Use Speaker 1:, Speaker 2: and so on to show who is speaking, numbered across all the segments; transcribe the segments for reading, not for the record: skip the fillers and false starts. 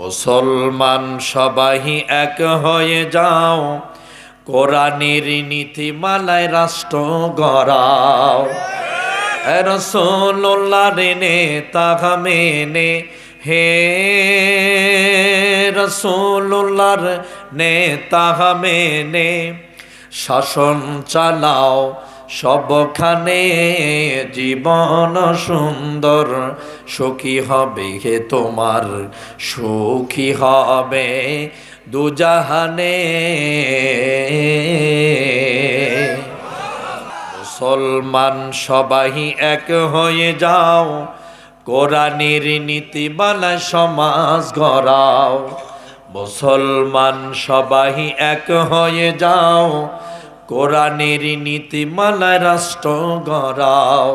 Speaker 1: মুসলমান সবাই এক হয়ে যাও, কোরআনের নীতিমালায় রাষ্ট্র গড়াও। রাসূলুল্লাহর নেতা মেনে, হে রাসূলুল্লাহর নেতা মেনে শাসন চালাও সবখানে। জীবন সুন্দর সুখী হবে হে তোমার, সুখী হবে দুজাহানে। মুসলমান সবাই এক হয়ে যাও, কোরআনের নীতিমালায় সমাজ গড়াও। মুসলমান সবাই এক হয়ে যাও, কোরআনের নীতিমালায় রাষ্ট্র গড়াও।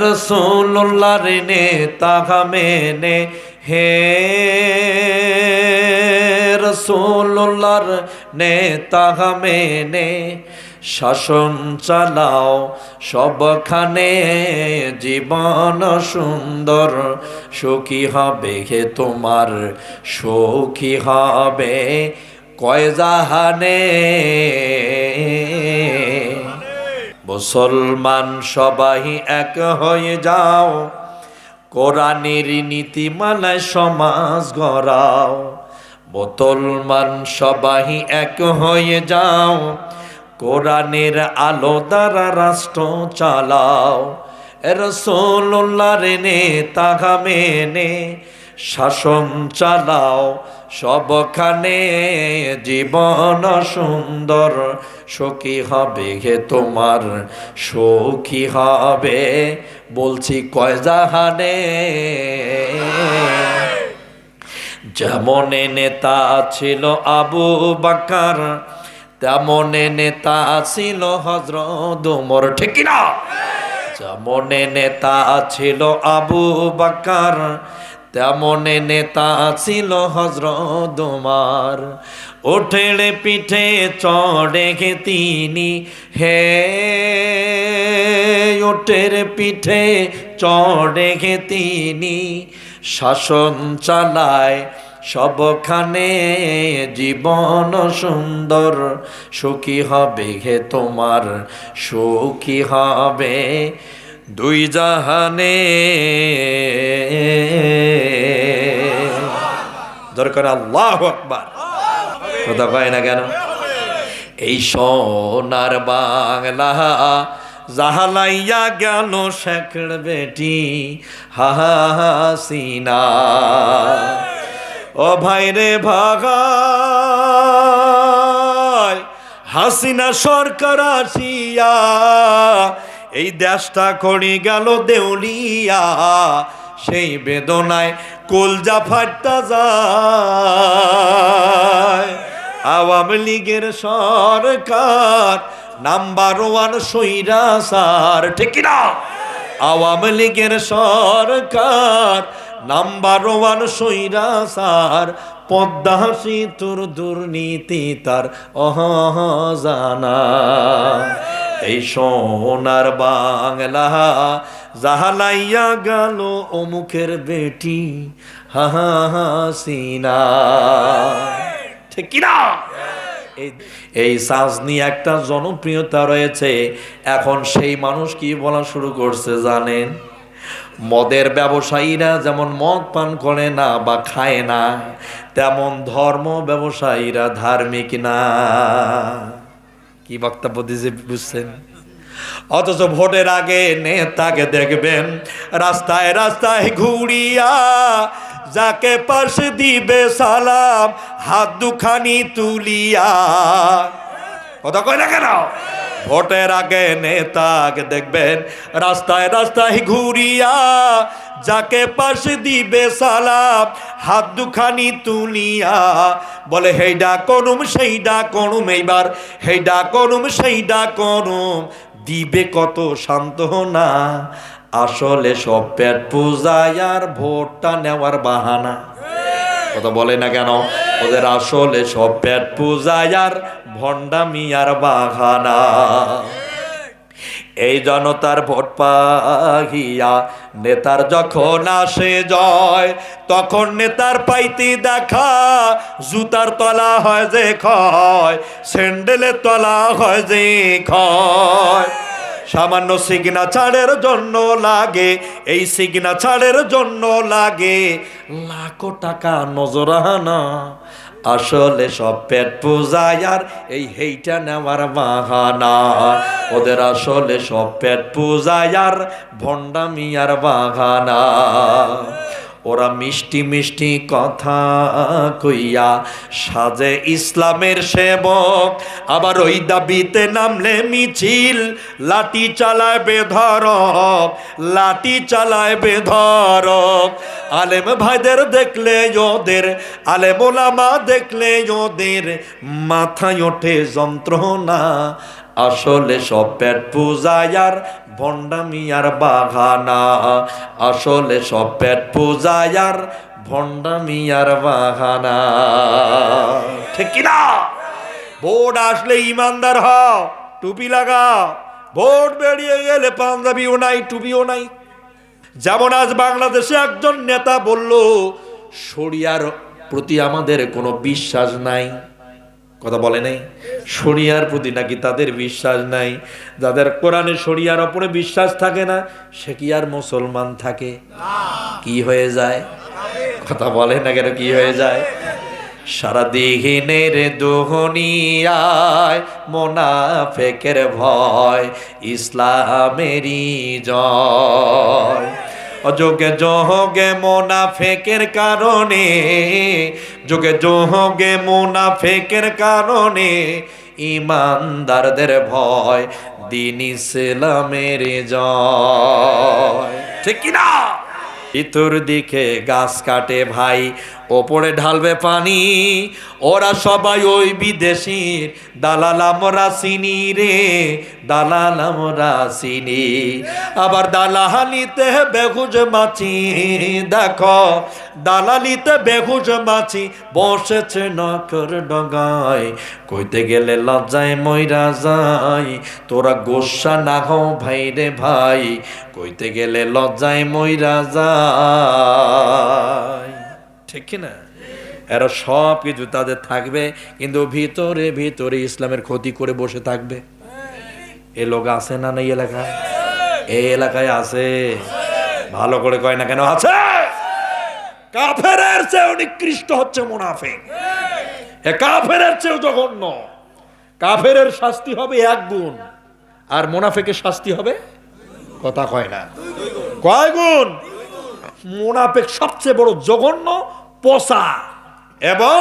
Speaker 1: রাসূলুল্লাহর নেতা মেনে, হে রাসূলুল্লাহর নেতা মেনে শাসন চালাও সবখানে। জীবন সুন্দর সুখী হবে হে তোমার, সুখী হবে কয় জাহানে। মুসলমান সবাই এক হয়ে যাও, কোরআনের নীতিমালায় সমাজ গড়াও। মুসলমান সবাই এক হয়ে যাও, কোরআনের আলো দ্বারা রাষ্ট্র চালাও। রাসূলুল্লাহর নেতা মেনে শাসন চালাও সবখানে। জীবন সুন্দর সুখী হবে হে তোমার, সুখী হবে বলছি কয় জাহানে। যেমন নেতা ছিল আবু বকর, তেমন নেতা ছিল হযরত ওমর, ঠিক কি না? যেমন নেতা ছিল আবু বকর, তেমন নেতা ছিল হযরত ওমর। উঠের পিঠে চড়ে তিনি, হে উঠের পিঠে চড়ে তিনি শাসন চালায় সবখানে। জীবন সুন্দর সুখী হবে হে তোমার, সুখী হবে দুই জাহানে। দরকার আল্লাহু আকবার, কথা কয় না কেন? এই সোনার বাংলা জাহালাইয়া গেল শেখর বেটি হাসিনা। ও ভাই রে ভাগাই, হাসিনা সরকার আসিয়া এই দেশটা করে গেল দেউলিয়া। সেই বেদনায় কলজা ফাটতা যায়। আওয়ামী লীগের সরকার নাম্বার 1 সৈরাচার, ঠিক না? আওয়ামী লীগের সরকার নাম্বার 1 সৈরাচার। পদ্মা সেতুর দুর্নীতি তার অজানা। এই সোনার বাংলা জাহালাইয়া গেল অমুকের বেটি হাসিনা, ঠিক কি না? এই সাজ নিয়ে একটা জনপ্রিয়তা রয়েছে। এখন সেই মানুষ কি বলা শুরু করছে জানেন? মদের ব্যবসায়ীরা যেমন মদ পান করে না বা খায় না, তেমন ধর্ম ব্যবসায়ীরা ধার্মিক না। কি বক্তব্য দিয়েছে বুঝছেন? অথচ ভোটের আগে নেতাকে দেখবেন রাস্তায় রাস্তায় ঘুরিয়া, যাকে পাশে দিবে সালাম হাত দুখানি তুলিয়া। কথা কয় না কেন? ভোটের আগে নেতাকে দেখবেন রাস্তায় রাস্তায় ঘুরিয়া, যাকে পাশে দিবে সালাম হাত দুখানি তুলিয়া। বলে হেইডা করুম সেইডা করুম, এইবার হেইডা করুম সেইডা করুম, দিবে কত সান্ত্বনা। আসলে সব পেট পূজায় আর ভোটটা নেওয়ার বাহানা। কথা বলে না কেন? ওদের আসলে সব পেট পূজায় আর ভণ্ডামি আর বাহানা। এই জনতার ভোট পাহিয়া নেতার যখন আসে জয়, তখন নেতার পাইতি দেখা জুতার তলা হয় যে ক্ষয়, স্যান্ডেলের তলা হয় যে ক্ষয়। সামান্য সিগনেচারের জন্য লাগে, এই সিগনেচারের জন্য লাগে লাখো টাকা নজরানা। আসলে সব পেট পূজায় আর এই হেইটা নেওয়ার বাহানা। ওদের আসলে সব পেট পূজায় আর ভণ্ডামি আর বাহানা। ওরা মিষ্টি মিষ্টি কথা কইয়া সাজে ইসলামের সেবক, আবার ওই দাবিতে নামলে মিছিল লাঠি চালায় বেধরক, লাঠি চালায় বেধরক। আলেম ভাইদের দেখলে ওদের, আলেম ওলামা দেখলে ওদের মাথায় ওঠে যন্ত্রণা। আসলে সব পেট পূজায় আর ভণ্ডামি আর বাহানা। আসলে সব পেট পূজায় আর ভণ্ডামি আর বাহানা। ঠিক কিনা? ভোট আসলে ইমানদার হও, টুপি লাগা। ভোট বেরিয়ে গেলে পাঞ্জাবিও নাই, টুপিও নাই। যেমন আজ বাংলাদেশে একজন নেতা বলল শরিয়ার প্রতি আমাদের কোনো বিশ্বাস নাই। কথা বলে নাই? শরিয়ার প্রতি নাকি তাদের বিশ্বাস নাই। যাদের কোরআনে শরিয়ার ওপরে বিশ্বাস থাকে না, সে কি আর মুসলমান থাকে? কি হয়ে যায়? কথা বলে না কেন? কি হয়ে যায়? সারা দিনের দুহনিয়ায় মোনাফেকের ভয়, ইসলামেরই জয়। যোগে যোগে মোনাফেকের কারণে, যোগে যোগে মোনাফেকের কারণে ইমানদারদের ভয়, দিন ইসলামের জয়। ঠিক কিনা? ভিতর দিকে গাছ কাটে ভাই, ওপরে ঢালবে পানি। ওরা সবাই ওই বিদেশির দালাল, আমরা চিনি রে, দালাল আমরা চিনি। আবার দালালিতে বেহুজ মাছি, দেখো দালালিতে বেহুজ মাছি বসেছে নকর ডগায়। কইতে গেলে লজ্জায় মইরা যায়, তোরা গোসা না হও ভাই রে ভাই, কইতে গেলে লজ্জায় মইরা যায়। ঠিক কিনা? এরা সব কিছু তাদের থাকবে, কিন্তু ভিতরে ভিতরে ইসলামের ক্ষতি করে বসে থাকবে। এ লোক আছে না এই এলাকায়? এই এলাকায় আছে। ভালো করে কয় না কেন? আছে। কাফেরের চেয়ে নিকৃষ্ট হচ্ছে মুনাফিক। এ কাফেরের চেয়ে জঘন্য। কাফেরের শাস্তি হবে 1 গুণ, আর মুনাফিকের শাস্তি হবে, কথা কয় না, কয় গুণ? মুনাফিক সবচেয়ে বড় জঘন্য, পোষা এবং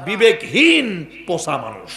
Speaker 1: বিবেকহীন পোষা মানুষ।